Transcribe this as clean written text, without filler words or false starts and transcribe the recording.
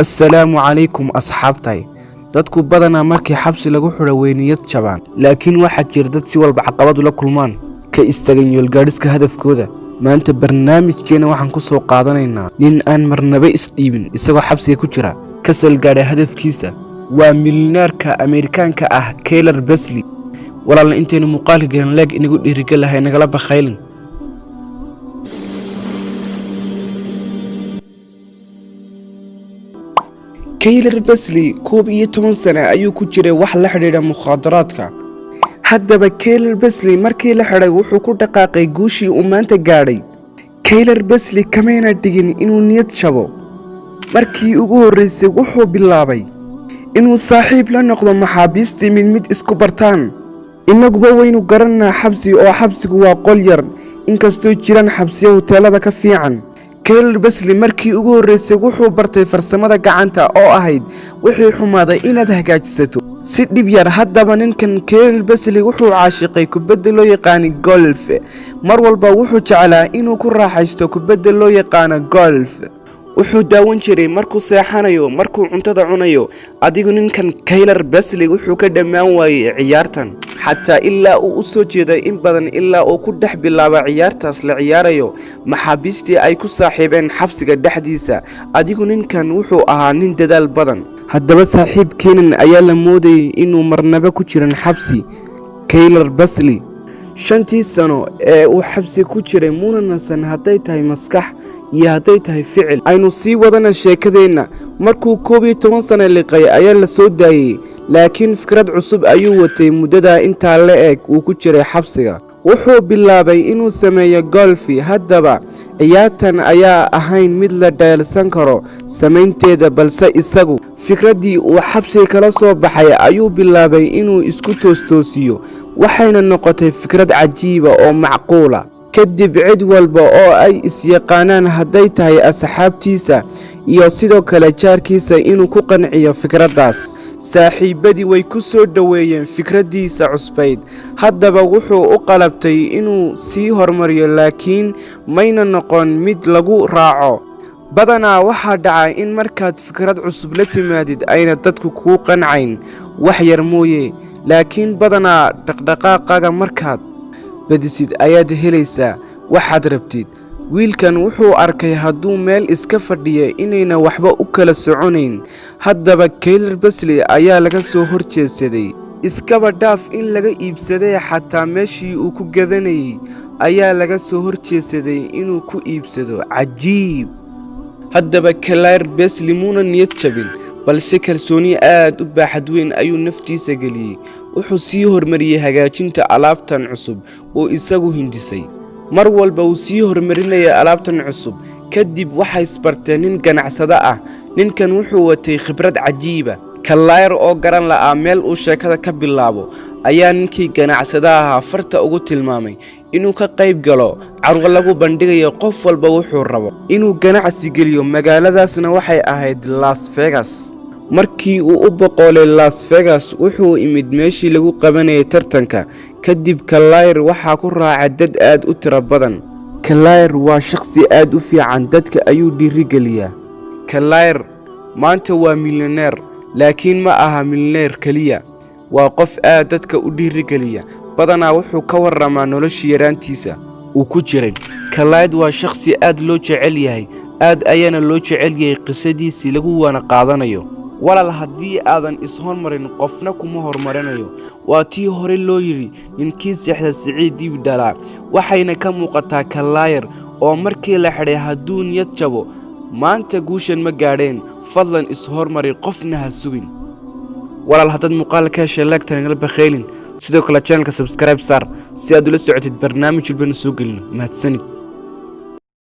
assalaamu calaykum asxaabtay. dadku badanaa markii xabsi lagu xidho weyniyad jabaan, laakiin waxaa jira dad si walba caqabad ula kulmaan ka istagan yoolgaadhiska hadafkooda. maanta barnaamijkeena waxaan ku soo qaadanaynaa nin aan marnaba isdhiibin isagoo xabsiga ku jira ka salgaadhay hadafkiisa. waa milyaneerka Ameerikaanka ah Kayler Besley. walaalna intaynu muuqaalka garan leeg inagu dhiirigal lahay nagala bakhaylin. Kayler Besley 11 sano ayuu ku jiray wax la xiriira mukhaadaraadka. haddaba Kayler Besley markii la xidhay wuxuu ku dhaqaaqay guushii uu maanta gaadhay. Kayler Besley kamayna dhigin inuu niyad jabo. markii ugu horreysay wuxuu bilaabay inuu saaxiib la noqdo maxaabiistii mid isku bartaan. inaguba waynu garanaa xabsi oo xabsigu waa qol yar, inkastoo jiraan xabsiyo hoteelada ka fiican. Kayler Besley markii ugu horreysay wuxuu bartay farsamada gacanta oo ahayd wixii xumaaday inaad hagaajisato si dhib yar. haddaba ninkan Kayler Besley wuxuu caashiqay kubadda loo yaqaan golf. mar walba wuxuu jeclaa inuu ku raaxaysto kubadda loo yaqaan golf. wuxuu daawan jiray markuu seexanayo, markuu cuntada cunayo. adigu ninkan Kayler Besley wuxuu ka dhammaan waayay ciyaartan, xataa ilaa uu u soo jeeday in badan ilaa uu ku dhex bilaabo ciyaartaas la ciyaarayo maxaabiistii ay ku saaxiibeen xabsiga dhexdiisa. adigu ninkan wuxuu ahaa nin dadaal badan. haddaba saaxiibkeenan ayaa la moodayay inuu marnaba ku jiran xabsi. Kayler Besley 5 sano ee uu xabsi ku jiray muuna nasan, hadday tahay maskax iyo hadday tahay ficil. aynu sii wadana sheekadeenna. markuu 11 sano liqay ayaa la soo daayay, laakiin fikrad cusub ayuu watay. muddada intaa la eg uu ku jiray xabsiga wuxuu bilaabay inuu sameeyo golfi. haddaba ciyaartan ayaa ahayn mid la dheelsan karo samaynteeda, balse isagu fikraddii uu xabsiga kala soo baxay ayuu bilaabay inuu isku toostoosiyo. waxayna noqotay fikrad cajiiba oo macquula. kadib cid walba oo ay isyaqaanaan, hadday tahay asxaabtiisa iyo sidoo kale jaarkiisa, inuu ku qanciyo fikraddaas. saaxiibadii way ku soo dhoweeyeen fikraddiisa cusbayd. haddaba wuxuu u qalabtay inuu sii horumariyo, laakiin mayna noqon mid lagu raaco. badanaa waxaa dhaca in markaad fikrad cusub la timaadid ayna dadku kuu qancayn wax yar mooye, laakiin badanaa dhaqdhaqaaqaaga markaad badisid ayaad helaysaa waxaad rabtid. wiilkan wuxuu arkay hadduu meel iska fadhiya inayna waxba u kala soconayn. haddaba Kayler Besley ayaa laga soo horjeedsaday. iskaba dhaaf in laga iibsaday, xataa meeshii uu ku gadanayay ayaa laga soo horjeedsaday inuu ku iibsado. cajiib. haddaba Kayler Besley muuna niyad jabin, balse kalsooni aad u baaxad weyn ayuu naftiisa geliyey. wuxuu sii horumariyey hagaajinta alaabtan cusub oo isagu hindisay. mar walba uu sii horumarinayay alaabtan cusub. kadib waxay isbarteen nin ganacsado ah. ninkan wuxuu watay khibrad cajiiba. Kayler oo garan la'aa meel uu sheekada ka bilaabo ayaa ninkii ganacsada ahaa farta ugu tilmaamay inuu ka qayb galo carwo lagu bandhigayo qof walba wuxuu rabo inuu ganacsi geliyo. magaaladaasna waxay ahayd Las Vegas. markii uu u boqolay Las Vegas wuxuu imid meeshii lagu qabanayay tartanka. kadib Kayler waxaa ku raacay dad aad u tiro badan. Kayler waa shakhsi aad u fiican, dadka ayuu dhiirigeliyaa. Kayler maanta waa milyaneer, laakiin ma aha milyaneer kaliya, waa qof aad dadka u dhiirigeliya. badanaa wuxuu ka waramaa noloshii yaraantiisa uu ku jiray. Kayler waa shakhsi aad loo jecel yahay, aad ayaana loo jecel yahay qisadiisii lagu waana qaadanayo. walaal, haddii aadan is-hormarin qofna kuma horumarinayo. waa tii hore loo yidhi ninkii seexda siciid dib dhalaa. waxayna ka muuqataa Kayler oo markii la xidhay hadduu niyad jabo maanta guushan ma gaadheen. fadlan is-hormari, qofna ha sugin. walaal, haddaad muuqaalka heshay leegtan nagala bakhaylin. sidoo kale channelka subscribe saar si aad ula socotid barnaamij walbana soo gelino. mahadsanid.